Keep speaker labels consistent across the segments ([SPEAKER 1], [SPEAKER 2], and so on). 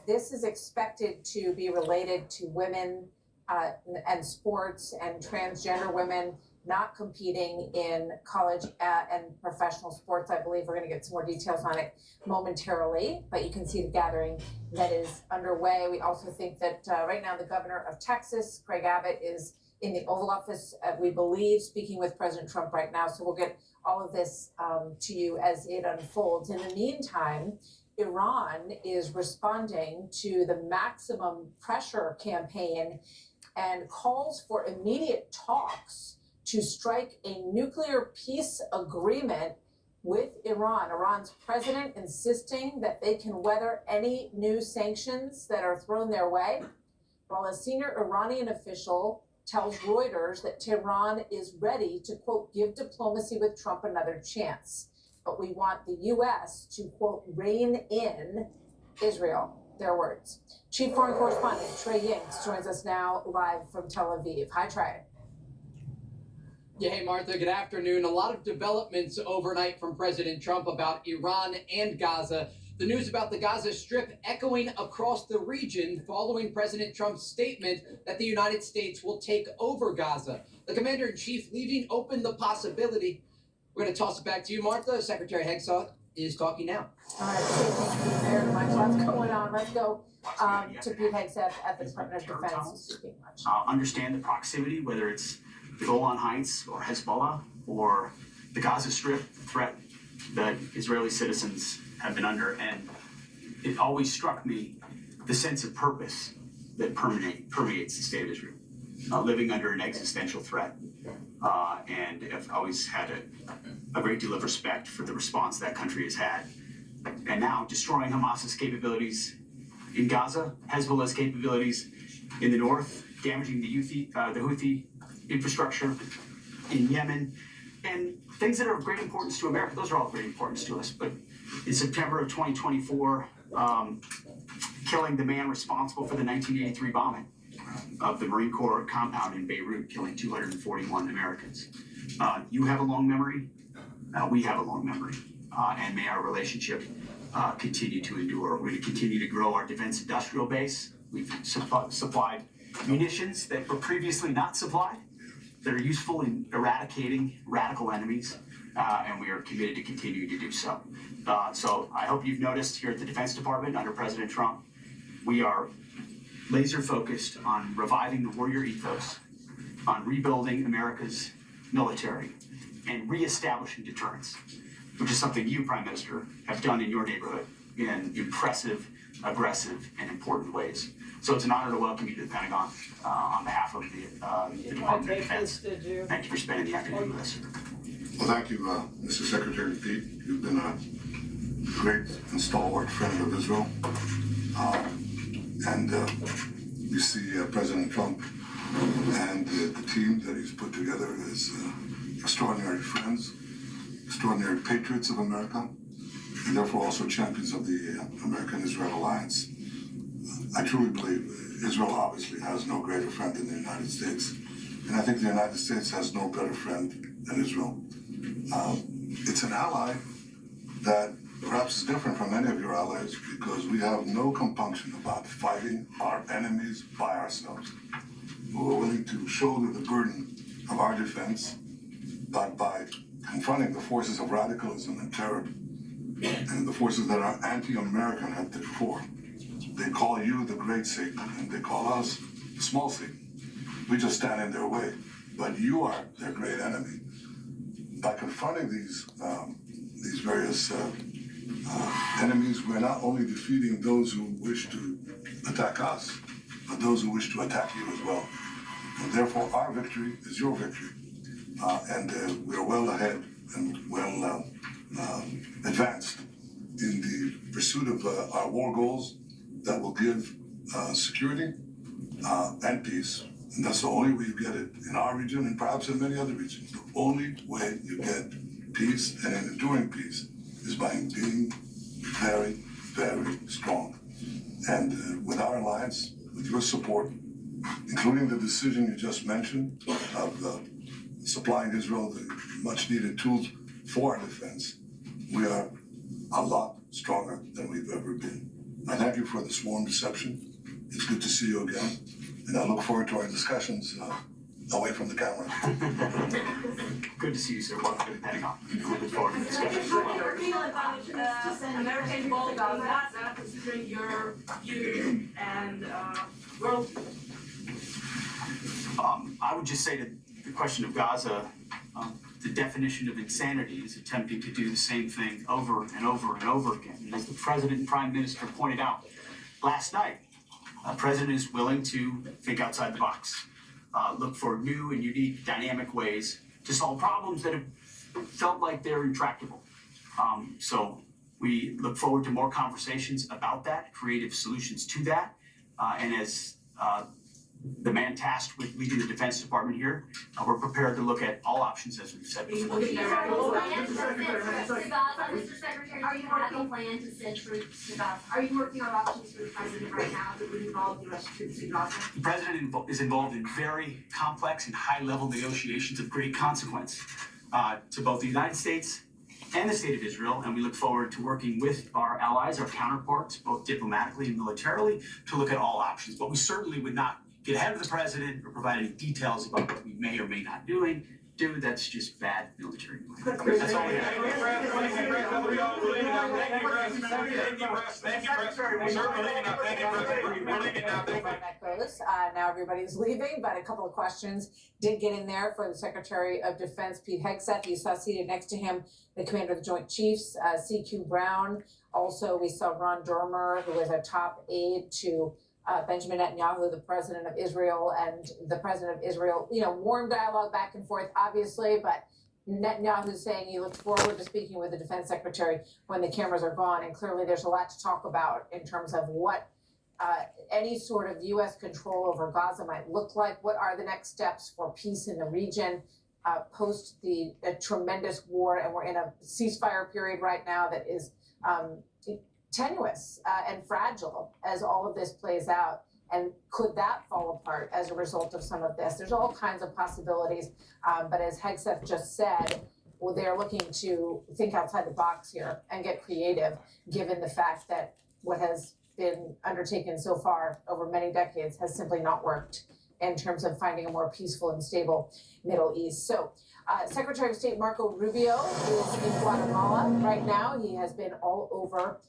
[SPEAKER 1] This is expected to be related to women and sports and transgender women not competing in college and professional sports. I believe we're going to get some more details on it momentarily, but you can see the gathering that is underway. We also think that right now the governor of Texas, Greg Abbott, is in the Oval Office, we believe, speaking with President Trump right now. So we'll get all of this to you as it unfolds. In the meantime, Iran is responding to the maximum pressure campaign and calls for immediate talks to strike a nuclear peace agreement with Iran. Iran's president insisting that they can weather any new sanctions that are thrown their way, while a senior Iranian official tells Reuters that Tehran is ready to, quote, give diplomacy with Trump another chance. But we want the U.S. to, quote, rein in Israel. Their words. Chief Foreign Correspondent Trey Yingst joins us now live from Tel Aviv. Hi, Trey.
[SPEAKER 2] Yeah, hey, Martha, good afternoon. A lot of developments overnight from President Trump about Iran and Gaza. The news about the Gaza Strip echoing across the region following President Trump's statement that the United States will take over Gaza. The commander-in-chief leaving open the possibility. We're going to toss it back to you, Martha. Secretary Hegseth is talking now.
[SPEAKER 1] All right, thank you very much. Lots going on. Let's go to Pete Hegseth at the Department of Defense.
[SPEAKER 3] Understand the proximity, whether it's the Golan Heights or Hezbollah or the Gaza Strip threat that Israeli citizens have been under. And it always struck me the sense of purpose that permeates the state of Israel, living under an existential threat. And I've always had a great deal of respect for the response that country has had. And now destroying Hamas's capabilities in Gaza, Hezbollah's capabilities in the north, damaging the Houthi infrastructure in Yemen, and things that are of great importance to America. Those are all of great importance to us. But in September of 2024, killing the man responsible for the 1983 bombing of the Marine Corps compound in Beirut, killing 241 Americans. You have a long memory. We have a long memory. And may our relationship continue to endure. We're going to continue to grow our defense industrial base. We've supplied munitions that were previously not supplied, that are useful in eradicating radical enemies, and we are committed to continue to do so. So I hope you've noticed here at the Defense Department under President Trump, we are laser focused on reviving the warrior ethos, on rebuilding America's military, and reestablishing deterrence, which is something you, Prime Minister, have done in your neighborhood in impressive, aggressive, and important ways. So it's an honor to welcome you to the Pentagon on behalf of the Department of Defense. Thank you for spending the afternoon with us.
[SPEAKER 4] Well, thank you, Mr. Secretary Pete. You've been a great and stalwart friend of Israel. And you see President Trump and the team that he's put together as extraordinary friends, extraordinary patriots of America, and therefore also champions of the American-Israel alliance. I truly believe Israel obviously has no greater friend than the United States, and I think the United States has no better friend than Israel. It's an ally that perhaps is different from many of your allies because we have no compunction about fighting our enemies by ourselves. We're willing to shoulder the burden of our defense, but by confronting the forces of radicalism and terror and the forces that are anti-American at their core. They call you the great Satan, and they call us the small Satan. We just stand in their way, but you are their great enemy. By confronting these various enemies, we're not only defeating those who wish to attack us, but those who wish to attack you as well. And therefore, our victory is your victory. And we're well ahead and well advanced in the pursuit of our war goals that will give security and peace. And that's the only way you get it in our region and perhaps in many other regions. The only way you get peace and an enduring peace is by being very, very strong. And with our alliance, with your support, including the decision you just mentioned of supplying Israel the much needed tools for our defense, we are a lot stronger than we've ever been. I thank you for this warm reception. It's good to see you again, and I look forward to our discussions away from the camera.
[SPEAKER 3] Good to see you, sir. Welcome to the Pentagon. Looking forward to the discussion.
[SPEAKER 5] How do you feel about American ball in Gaza, considering your view and world?
[SPEAKER 3] I would just say to the question of Gaza, the definition of insanity is attempting to do the same thing over and over and over again. And as the President and Prime Minister pointed out last night, the President is willing to think outside the box, look for new and unique dynamic ways to solve problems that have felt like they're intractable. So we look forward to more conversations about that, creative solutions to that. And as the man tasked with leading the Defense Department here, we're prepared to look at all options as we've said before.
[SPEAKER 6] Mr. Secretary, are you have a plan to send troops to Gaza? Are you working on options for the president right now that would involve U.S. troops in Gaza?
[SPEAKER 3] The President is involved in very complex and high-level negotiations of great consequence to both the United States and the State of Israel, and we look forward to working with our allies, our counterparts, both diplomatically and militarily, to look at all options. But we certainly would not get ahead of the President or provide any details about what we may or may not do. That's just bad military. That's all we have.
[SPEAKER 1] That goes. Now everybody's leaving, but a couple of questions did get in there for the Secretary of Defense, Pete Hegseth. You saw seated next to him the Commander of the Joint Chiefs, C.Q. Brown. Also, we saw Ron Dermer, who was a top aide to Benjamin Netanyahu, the president of Israel, and the president of Israel, warm dialogue back and forth, obviously, but Netanyahu is saying he looks forward to speaking with the defense secretary when the cameras are gone. And clearly there's a lot to talk about in terms of what any sort of U.S. control over Gaza might look like. What are the next steps for peace in the region post the tremendous war? And we're in a ceasefire period right now that is tenuous and fragile as all of this plays out. And could that fall apart as a result of some of this? There's all kinds of possibilities, but as Hegseth just said, well, they're looking to think outside the box here and get creative, given the fact that what has been undertaken so far over many decades has simply not worked in terms of finding a more peaceful and stable Middle East. So Secretary of State Marco Rubio is in Guatemala right now. He has been all over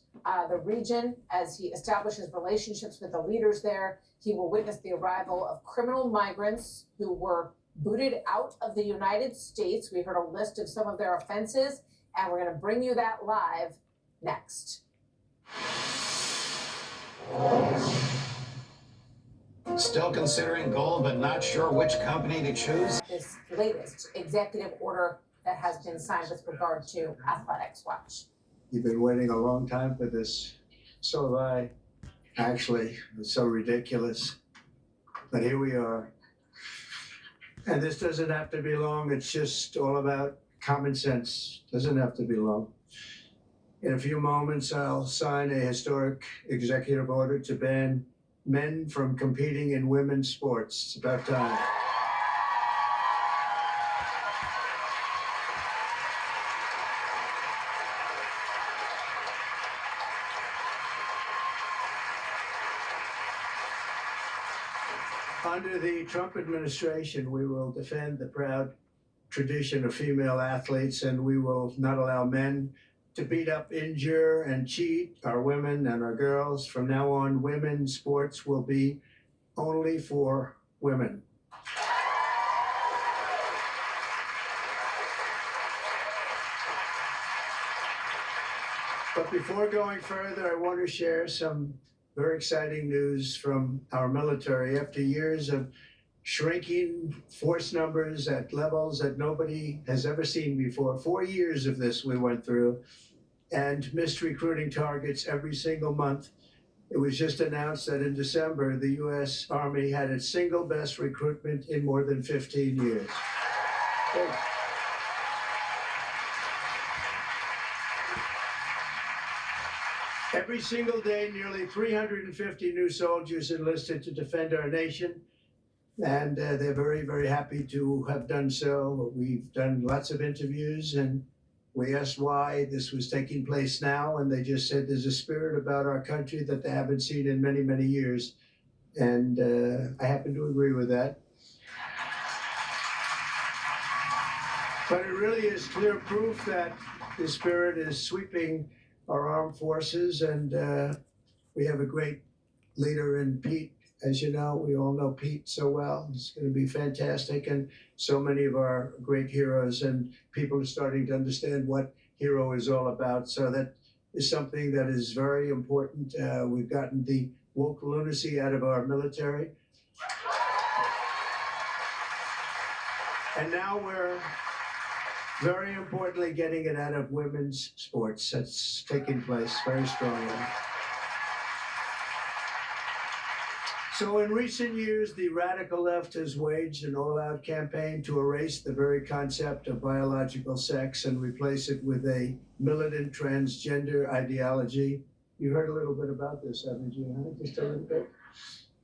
[SPEAKER 1] the region as he establishes relationships with the leaders there. He will witness the arrival of criminal migrants who were booted out of the United States. We heard a list of some of their offenses, and we're going to bring you that live next.
[SPEAKER 7] Still considering gold, but not sure which company to choose?
[SPEAKER 1] This latest executive order that has been signed with regard to Athletics. Watch.
[SPEAKER 8] You've been waiting a long time for this. So have I. Actually, it's so ridiculous. But here we are. And this doesn't have to be long. It's just all about common sense. Doesn't have to be long. In a few moments, I'll sign a historic executive order to ban men from competing in women's sports. It's about time. Under the Trump administration, we will defend the proud tradition of female athletes, and we will not allow men to beat up, injure, and cheat our women and our girls. From now on, women's sports will be only for women. But before going further, I want to share some very exciting news from our military. After years of shrinking force numbers at levels that nobody has ever seen before, 4 years of this we went through, and missed recruiting targets every single month. It was just announced that in December, the U.S. Army had its single best recruitment in more than 15 years. Every single day, nearly 350 new soldiers enlisted to defend our nation, and they're very, very happy to have done so. We've done lots of interviews, and We asked why this was taking place now, and they just said there's a spirit about our country that they haven't seen in many, many years. And I happen to agree with that. But it really is clear proof that the spirit is sweeping our armed forces, and we have a great leader in Pete. As you know, we all know Pete so well. It's going to be fantastic, and so many of our great heroes, and people are starting to understand what hero is all about. So that is something that is very important. We've gotten the woke lunacy out of our military. And now we're very importantly getting it out of women's sports. That's taking place very strongly. So in recent years, the radical left has waged an all-out campaign to erase the very concept of biological sex and replace it with a militant transgender ideology. You heard a little bit about this, haven't you? Huh? Just a little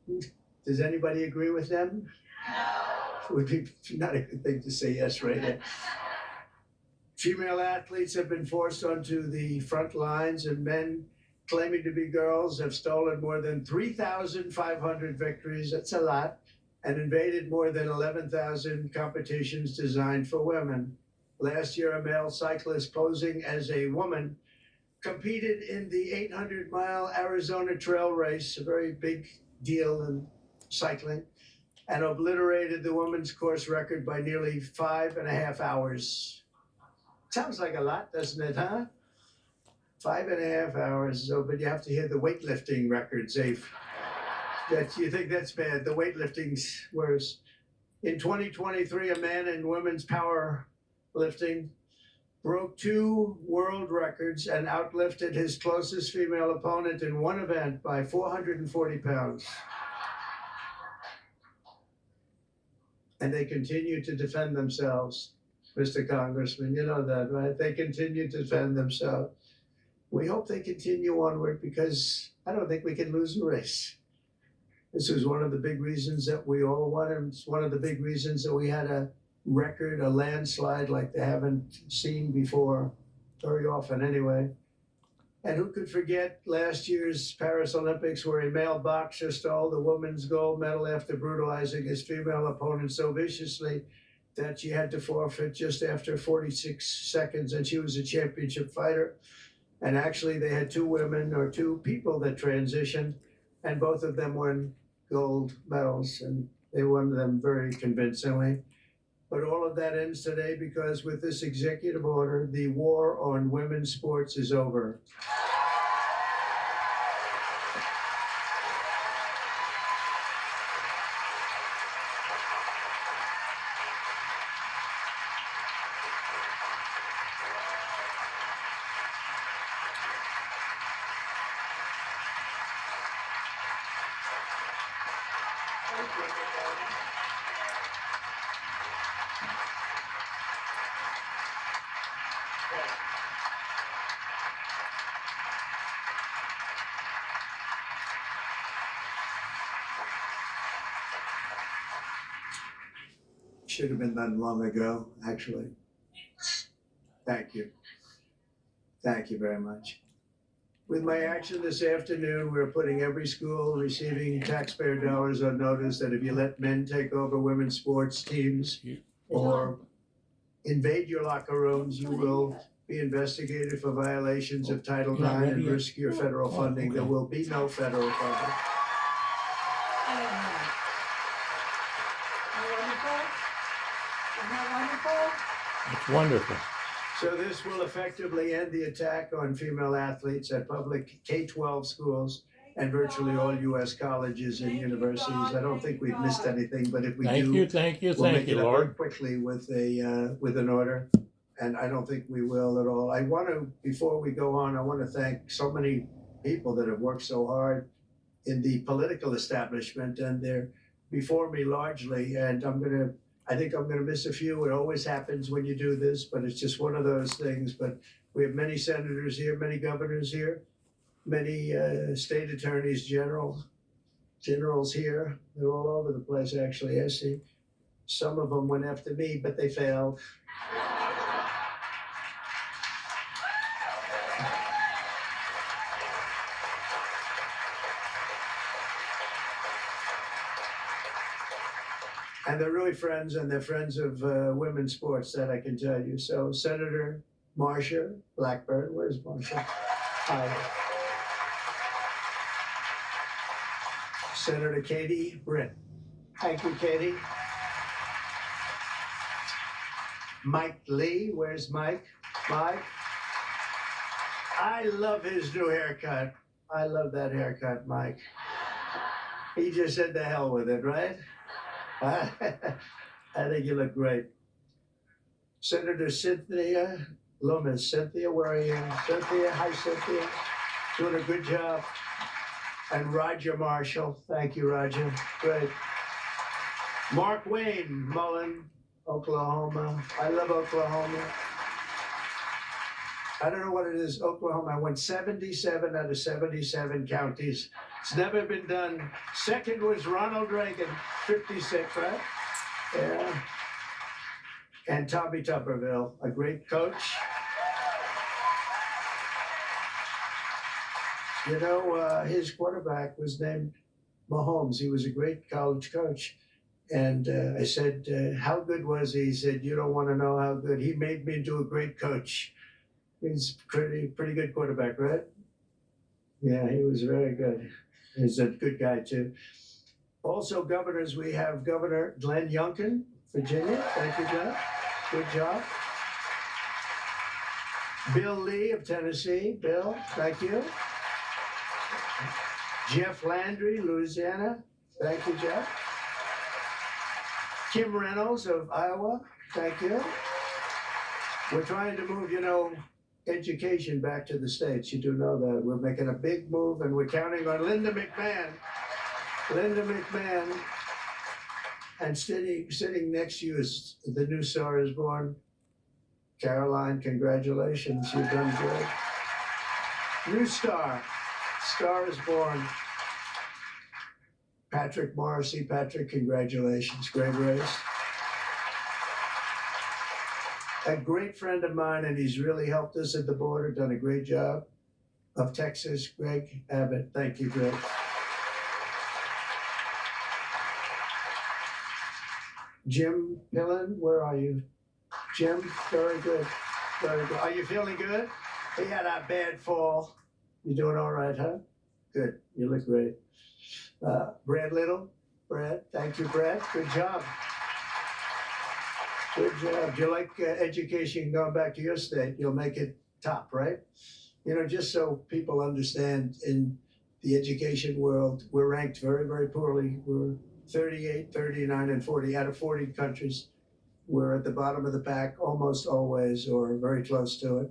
[SPEAKER 8] bit. Does anybody agree with them? No. Would be not a good thing to say yes right there. Female athletes have been forced onto the front lines, and men claiming to be girls have stolen more than 3,500 victories, that's a lot, and invaded more than 11,000 competitions designed for women. Last year, a male cyclist posing as a woman competed in the 800-mile Arizona trail race, a very big deal in cycling, and obliterated the women's course record by nearly 5.5 hours. Sounds like a lot, doesn't it, huh? 5.5 hours, so, but you have to hear the weightlifting records. You think that's bad. The weightlifting's worse. In 2023, a man in women's powerlifting broke 2 world records and outlifted his closest female opponent in one event by 440 pounds. And they continue to defend themselves, Mr. Congressman. You know that, right? They continue to defend themselves. We hope they continue onward because I don't think we can lose a race. This was one of the big reasons that we all won. It's one of the big reasons that we had a record, a landslide like they haven't seen before, very often anyway. And who could forget last year's Paris Olympics where a male boxer stole the women's gold medal after brutalizing his female opponent so viciously that she had to forfeit just after 46 seconds, and she was a championship fighter. And actually, they had 2 women or 2 people that transitioned, and both of them won gold medals, and they won them very convincingly. But all of that ends today because with this executive order, the war on women's sports is over. Should have been done long ago, actually. Thank you. Thank you very much. With my action this afternoon, we're putting every school receiving taxpayer dollars on notice that if you let men take over women's sports teams or invade your locker rooms, you will be investigated for violations of Title IX and risk your federal funding. There will be no federal funding.
[SPEAKER 9] It's wonderful.
[SPEAKER 8] So this will effectively end the attack on female athletes at public K-12 schools and virtually all U.S. colleges and universities. I don't think we've missed anything, but if we do,
[SPEAKER 9] Thank you,
[SPEAKER 8] we'll make it up very
[SPEAKER 9] Lord.
[SPEAKER 8] quickly with an order. And I don't think we will at all. I want to, before we go on, I want to thank so many people that have worked so hard in the political establishment, and they're before me largely, and I think I'm gonna miss a few. It always happens when you do this, but it's just one of those things. But we have many senators here, many governors here, many state attorneys generals here. They're all over the place, actually. I see some of them went after me, but they failed. And they're really friends, and they're friends of women's sports, that I can tell you. So Senator Marsha Blackburn, where's Marsha? Hi. Senator Katie Britt. Thank you, Katie. Mike Lee, where's Mike? Mike. I love his new haircut. I love that haircut, Mike. He just said the hell with it, right? I think you look great. Senator Cynthia Loomis. Cynthia, where are you? Cynthia, hi Cynthia. Doing a good job. And Roger Marshall. Thank you, Roger. Great. Mark Wayne, Mullen, Oklahoma. I love Oklahoma. I don't know what it is, Oklahoma. I went 77 out of 77 counties. It's never been done. Second was Ronald Reagan, 56, right? Yeah. And Tommy Tuberville, a great coach. You know, his quarterback was named Mahomes. He was a great college coach. And I said, how good was he? He said, you don't want to know how good. He made me into a great coach. He's pretty good quarterback, right? Yeah, he was very good. He's a good guy too. Also governors, we have Governor Glenn Youngkin, Virginia. Thank you, Glenn. Good job. Bill Lee of Tennessee. Bill, thank you. Jeff Landry, Louisiana. Thank you, Jeff. Kim Reynolds of Iowa. Thank you. We're trying to move, you know, education back to the States. You do know that. We're making a big move, and we're counting on Linda McMahon. Linda McMahon. And sitting next to you is the new star is born. Caroline, congratulations. You've done good. New star. Star is born. Patrick Morrissey. Patrick, congratulations. Great race. A great friend of mine, and he's really helped us at the border, done a great job, of Texas, Greg Abbott. Thank you, Greg. Jim Pillen, where are you? Jim, very good, very good. Are you feeling good? He had a bad fall. You doing all right, huh? Good, you look great. Brad Little, Brad, thank you, Brad, good job. Good job. Do you like education going back to your state? You'll make it top, right? You know, just so people understand, in the education world, we're ranked very, very poorly. We're 38, 39, and 40 out of 40 countries. We're at the bottom of the pack almost always, or very close to it.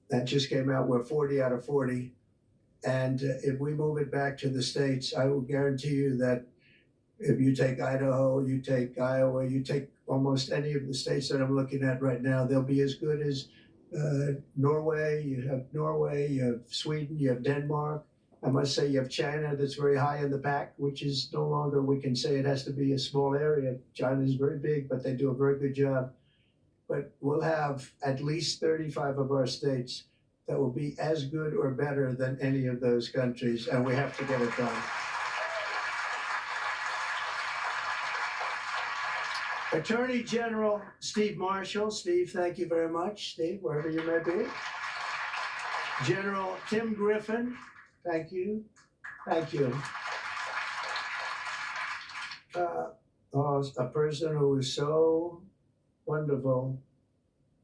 [SPEAKER 8] That just came out. We're 40 out of 40. And if we move it back to the states, I will guarantee you that if you take Idaho, you take Iowa, you take almost any of the states that I'm looking at right now, they'll be as good as Norway. You have Sweden, you have Denmark. I must say you have China that's very high in the pack, which is no longer, we can say it has to be a small area. China is very big, but they do a very good job. But we'll have at least 35 of our states that will be as good or better than any of those countries, and we have to get it done. Attorney General Steve Marshall. Steve, thank you very much. Steve, wherever you may be. General Tim Griffin, thank you. Thank you. A person who is so wonderful.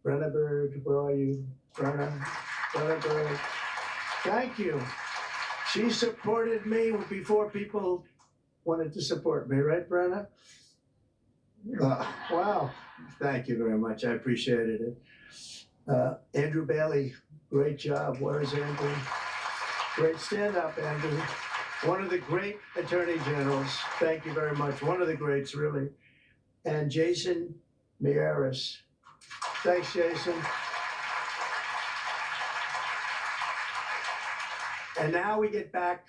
[SPEAKER 8] Brenna Bird, where are you? Brenna Bird. Thank you. She supported me before people wanted to support me, right, Brenna? Wow, thank you very much. I appreciated it. Andrew Bailey, great job. Where is Andrew? Great stand up, Andrew. One of the great attorney generals. Thank you very much. One of the greats, really. And Jason Miyares. Thanks, Jason. And now we get back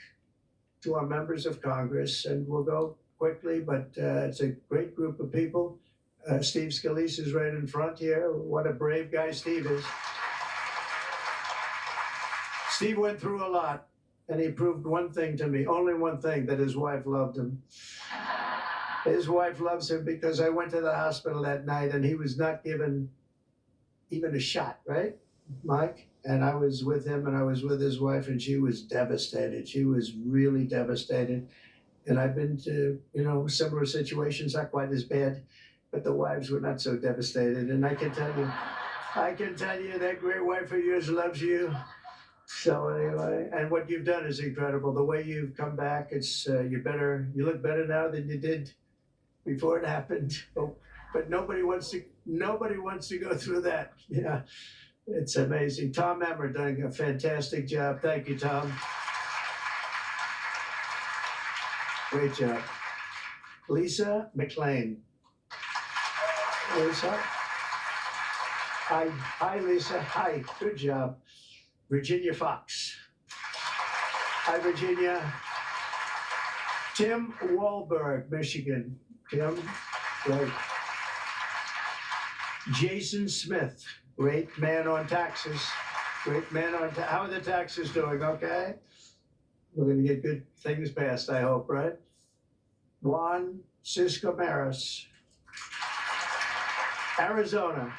[SPEAKER 8] to our members of Congress, and we'll go quickly, but it's a great group of people. Steve Scalise is right in front here. What a brave guy Steve is. Steve went through a lot, and he proved one thing to me, only one thing, that his wife loved him. His wife loves him because I went to the hospital that night and he was not given even a shot, right, Mike? And I was with him and I was with his wife and she was devastated. She was really devastated. And I've been to, similar situations, not quite as bad, but the wives were not so devastated. And I can tell you that great wife of yours loves you. So anyway, and what you've done is incredible. The way you've come back, it's you look better now than you did before it happened. Oh, but nobody wants to go through that. Yeah, it's amazing. Tom Emmer doing a fantastic job. Thank you, Tom. Great job. Lisa McLean. Lisa. Hi, Lisa. Hi. Good job. Virginia Fox. Hi, Virginia. Tim Wahlberg, Michigan. Tim, great. Jason Smith, great man on taxes. Great man on how are the taxes doing? Okay. We're going to get good things passed, I hope, right? Juan Cisco Maris, Arizona.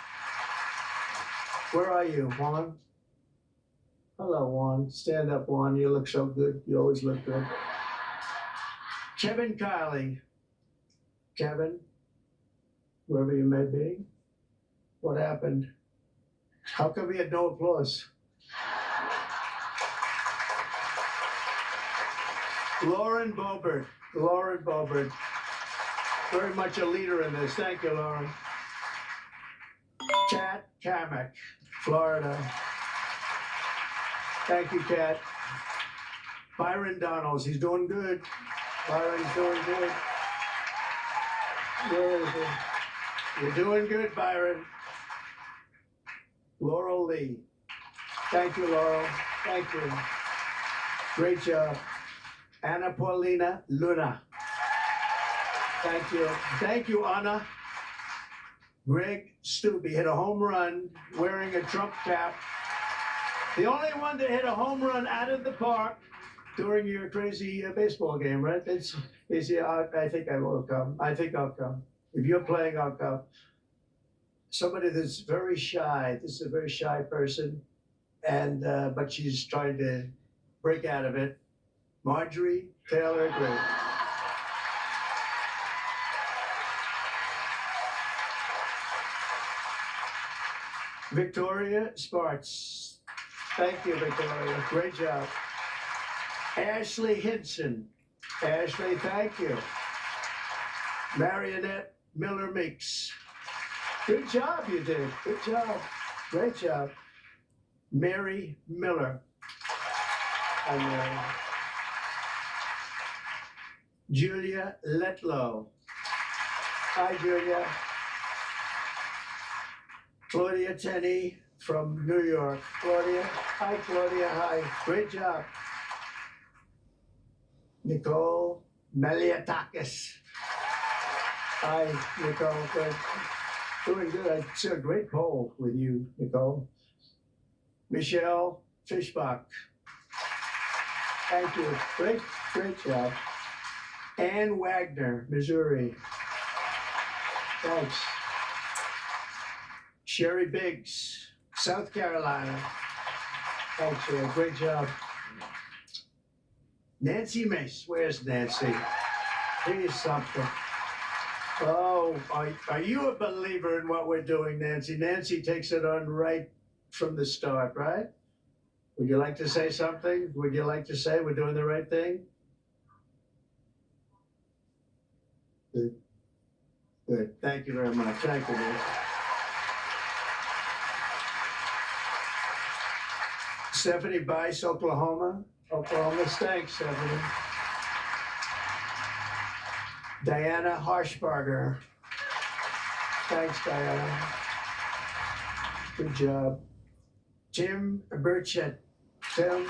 [SPEAKER 8] Where are you, Juan? Hello, Juan. Stand up, Juan. You look so good. You always look good. Kevin Kiley. Kevin, wherever you may be. What happened? How come we had no applause? Lauren Bobert. Lauren Bobert. Very much a leader in this. Thank you, Lauren. Kat Kamek, Florida. Thank you, Kat. Byron Donalds, he's doing good. Byron's doing good. Where is he? You're doing good, Byron. Laurel Lee. Thank you, Laurel. Thank you. Great job. Anna Paulina Luna. Thank you. Thank you, Anna. Greg Stubbe hit a home run wearing a Trump cap. The only one that hit a home run out of the park during your crazy baseball game, right? I think I will come. I think I'll come. If you're playing, I'll come. Somebody that's very shy. This is a very shy person, and but she's trying to break out of it. Marjorie Taylor Greene. Victoria Sparks. Thank you, Victoria. Great job. Ashley Hinson. Ashley, thank you. Marionette Miller Meeks. Good job, you did. Good job. Great job. Mary Miller. And Julia Letlow. Hi, Julia. Claudia Tenney from New York. Claudia. Hi, Claudia. Hi. Great job. Nicole Meliatakis. Hi, Nicole. Good. Doing good. I see a great poll with you, Nicole. Michelle Fishbach. Thank you. Great job. Ann Wagner, Missouri. Thanks. Sherry Biggs, South Carolina. Thanks, great job. Nancy Mace, where's Nancy? Here's something. Oh, are you a believer in what we're doing, Nancy? Nancy takes it on right from the start, right? Would you like to say something? Would you like to say we're doing the right thing? Good. Good. Thank you very much. Thank you, Nancy. Stephanie Bice, Oklahoma. Oklahoma. Thanks, Stephanie. Diana Harshbarger. Thanks, Diana. Good job. Tim Burchett. Tim,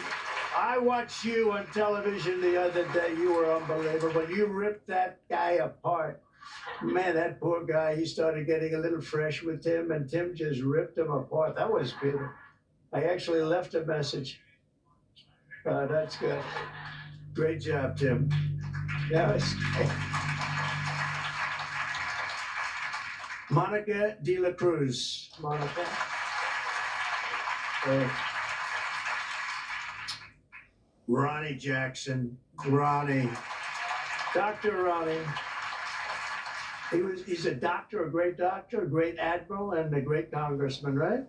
[SPEAKER 8] I watched you on television the other day. You were unbelievable. You ripped that guy apart. Man, that poor guy, he started getting a little fresh with Tim, and Tim just ripped him apart. That was beautiful. I actually left a message. That's good. Great job, Tim. That was great. Monica De La Cruz. Monica. Ronnie Jackson. Ronnie. Dr. Ronnie. He's a doctor, a great admiral, and a great congressman, right?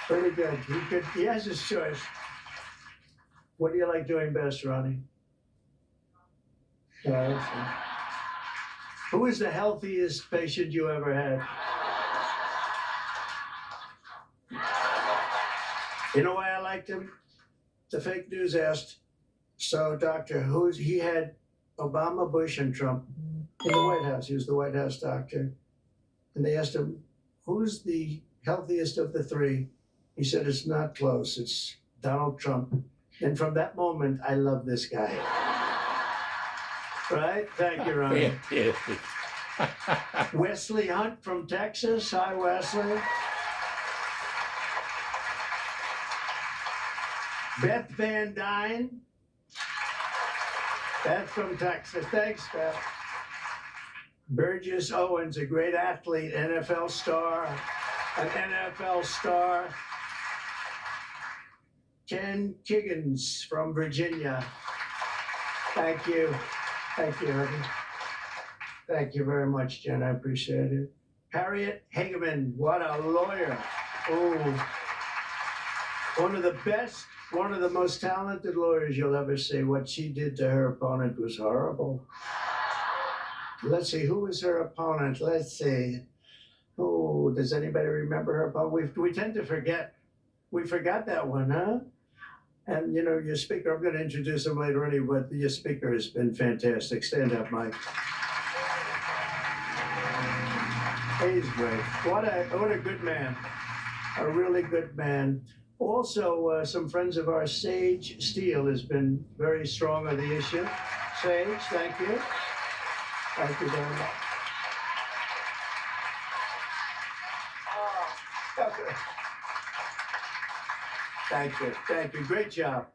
[SPEAKER 8] Pretty good. He has his choice. What do you like doing best, Ronnie? Who is the healthiest patient you ever had? You know why I liked him? The fake news asked, so doctor, he had Obama, Bush, and Trump in the White House. He was the White House doctor. And they asked him, who's the healthiest of the three? He said, it's not close, it's Donald Trump. And from that moment, I love this guy. Right? Thank you, Ronnie. Wesley Hunt from Texas. Hi, Wesley. Beth Van Dyne. Beth from Texas. Thanks, Beth. Burgess Owens, a great athlete, an NFL star. Ken Kiggins from Virginia. Thank you. Thank you, honey. Thank you very much, Jen. I appreciate it. Harriet Hageman, what a lawyer. Oh, one of the best, one of the most talented lawyers you'll ever see. What she did to her opponent was horrible. Let's see, who was her opponent? Let's see. Oh, does anybody remember her opponent? We tend to forget. We forgot that one, huh? And you know, your speaker, I'm going to introduce him later anyway, but your speaker has been fantastic. Stand up, Mike. He's great. What a good man. A really good man. Also, some friends of ours, Sage Steele, has been very strong on the issue. Sage, thank you. Thank you very much. Okay. Thank you, great job.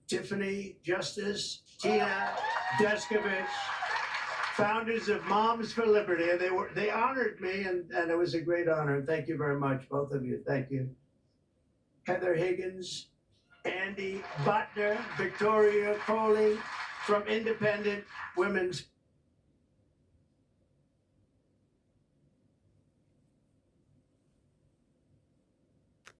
[SPEAKER 8] Tiffany Justice, Tina Deskovich, founders of Moms for Liberty, and they honored me, and it was a great honor. Thank you very much, both of you. Thank you. Heather Higgins, Andy Butner, Victoria Coley from Independent Women's